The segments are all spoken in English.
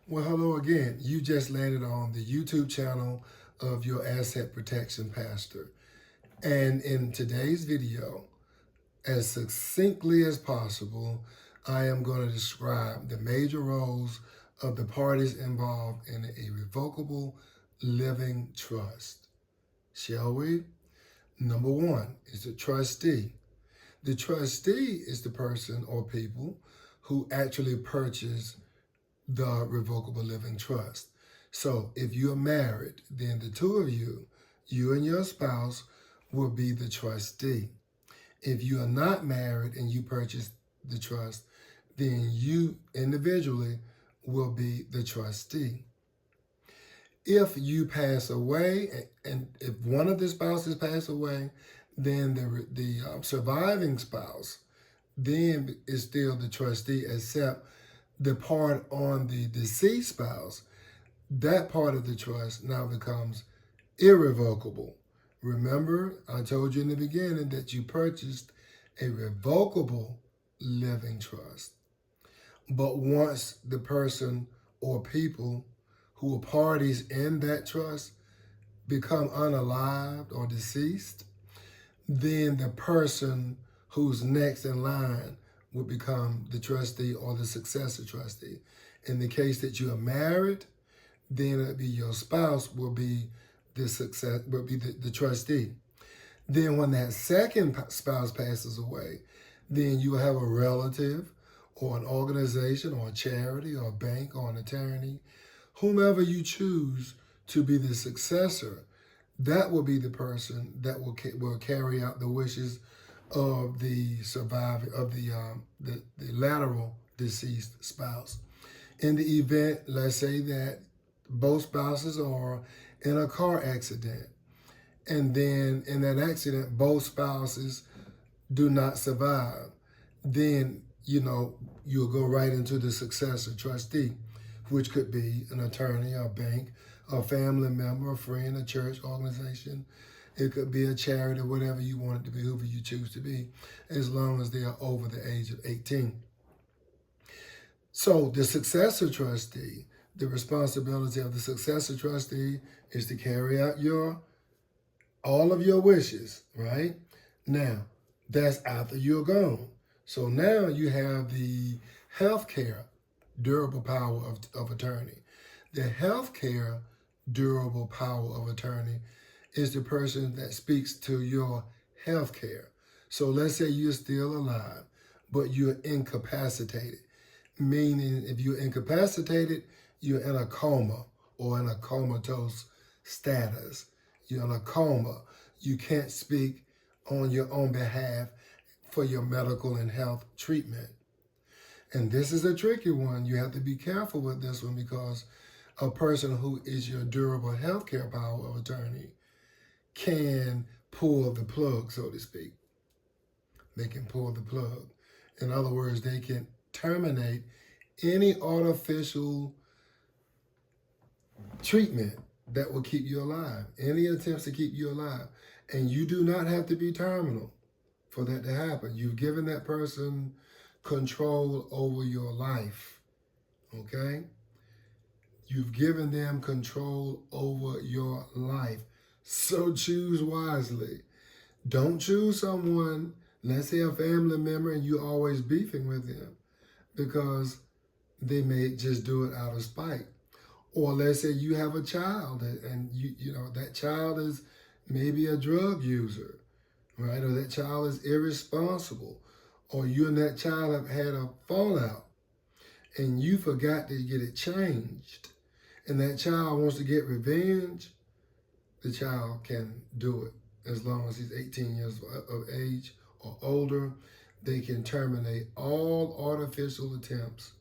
Well, hello again. You just landed on the YouTube channel of your asset protection pastor. And in today's video, as succinctly as possible, I am going to describe the major roles of the parties involved in a revocable living trust. Shall we? Number one is the trustee. The trustee is the person or people who actually purchase the revocable living trust. So if you're married, then the two of you and your spouse, will be the trustee. If you are not married and you purchase the trust, then you individually will be the trustee. If you pass away, and if one of the spouses pass away, then the surviving spouse then is still the trustee, except the part on the deceased spouse, that part of the trust now becomes irrevocable. Remember, I told you in the beginning that you purchased a revocable living trust. But once the person or people who are parties in that trust become unalived or deceased, then the person who's next in line will become the trustee or the successor trustee. In the case that you are married, then it'll be your spouse will be the trustee. Then when that second spouse passes away, then you have a relative or an organization or a charity or a bank or an attorney, whomever you choose to be the successor, that will be the person that will carry out the wishes of the survivor, of the lateral deceased spouse. In the event, let's say that both spouses are in a car accident, and then in that accident, both spouses do not survive, then you'll go right into the successor trustee, which could be an attorney, a bank, a family member, a friend, a church organization. It could be a charity, whatever you want it to be, whoever you choose to be, as long as they are over the age of 18. So the successor trustee, the responsibility of the successor trustee is to carry out all of your wishes, right? Now, that's after you're gone. So now you have the healthcare durable power of attorney. The healthcare durable power of attorney is the person that speaks to your health care. So let's say you're still alive, but you're incapacitated. Meaning, if you're incapacitated, you're in a coma or in a comatose status. You're in a coma. You can't speak on your own behalf for your medical and health treatment. And this is a tricky one. You have to be careful with this one, because a person who is your durable healthcare power of attorney can pull the plug, so to speak. They can pull the plug. In other words, they can terminate any artificial treatment that will keep you alive, any attempts to keep you alive. And you do not have to be terminal for that to happen. You've given that person control over your life, okay? You've given them control over your life. So choose wisely. Don't choose someone, let's say a family member, and you're always beefing with them because they may just do it out of spite. Or let's say you have a child and you know that child is maybe a drug user, right? Or that child is irresponsible. Or you and that child have had a fallout and you forgot to get it changed. And that child wants to get revenge, the child can do it. As long as he's 18 years of age or older, they can terminate all artificial attempts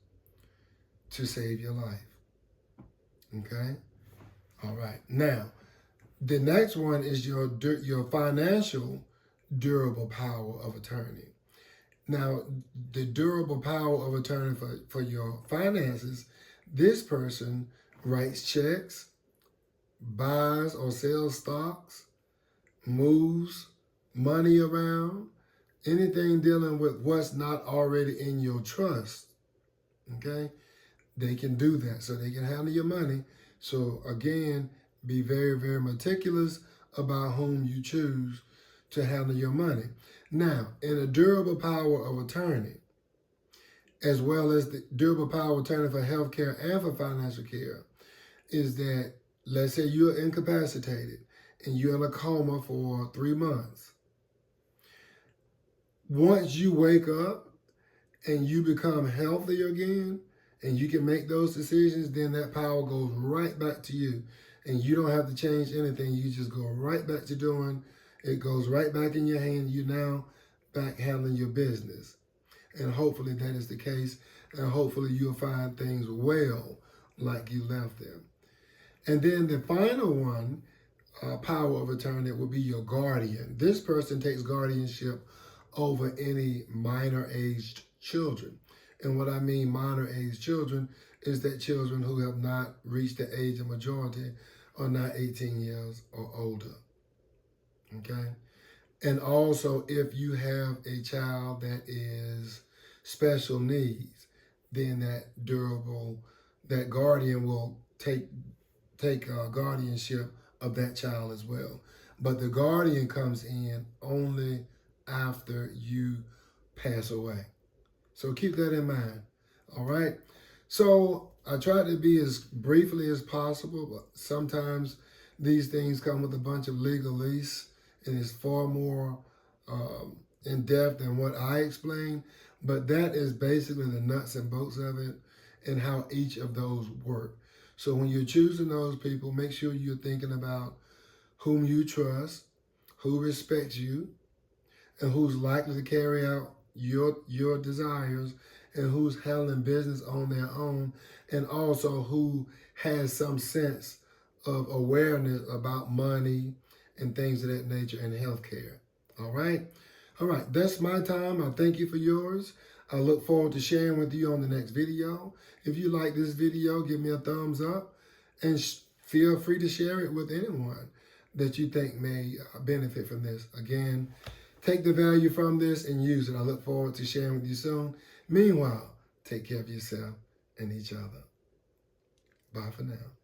to save your life. Okay? All right. Now, the next one is your financial durable power of attorney. Now, the durable power of attorney for your finances, this person writes checks, buys or sells stocks, moves money around, anything dealing with what's not already in your trust, okay? they can do that. So they can handle your money. So again, be very, very meticulous about whom you choose to handle your money. Now, in a durable power of attorney, as well as the durable power of attorney for healthcare and for financial care, is that, let's say you're incapacitated and you're in a coma for 3 months. Once you wake up and you become healthy again and you can make those decisions, then that power goes right back to you. And you don't have to change anything. You just go right back to doing, it goes right back in your hand. You now back handling your business. And hopefully that is the case. And hopefully you'll find things well like you left them. And then the final one, power of attorney, will be your guardian. This person takes guardianship over any minor aged children. And what I mean minor aged children is that children who have not reached the age of majority are not 18 years or older. Okay? And also, if you have a child that is special needs, then that guardian will take guardianship of that child as well. But the guardian comes in only after you pass away. So keep that in mind. All right. So I try to be as briefly as possible, but sometimes these things come with a bunch of legalese, and it's far more in depth than what I explained. But that is basically the nuts and bolts of it and how each of those work. So when you're choosing those people, make sure you're thinking about whom you trust, who respects you, and who's likely to carry out your desires, and who's handling business on their own, and also who has some sense of awareness about money and things of that nature and healthcare. All right? All right, that's my time. I thank you for yours. I look forward to sharing with you on the next video. If you like this video, give me a thumbs up and feel free to share it with anyone that you think may benefit from this. Again, take the value from this and use it. I look forward to sharing with you soon. Meanwhile, take care of yourself and each other. Bye for now.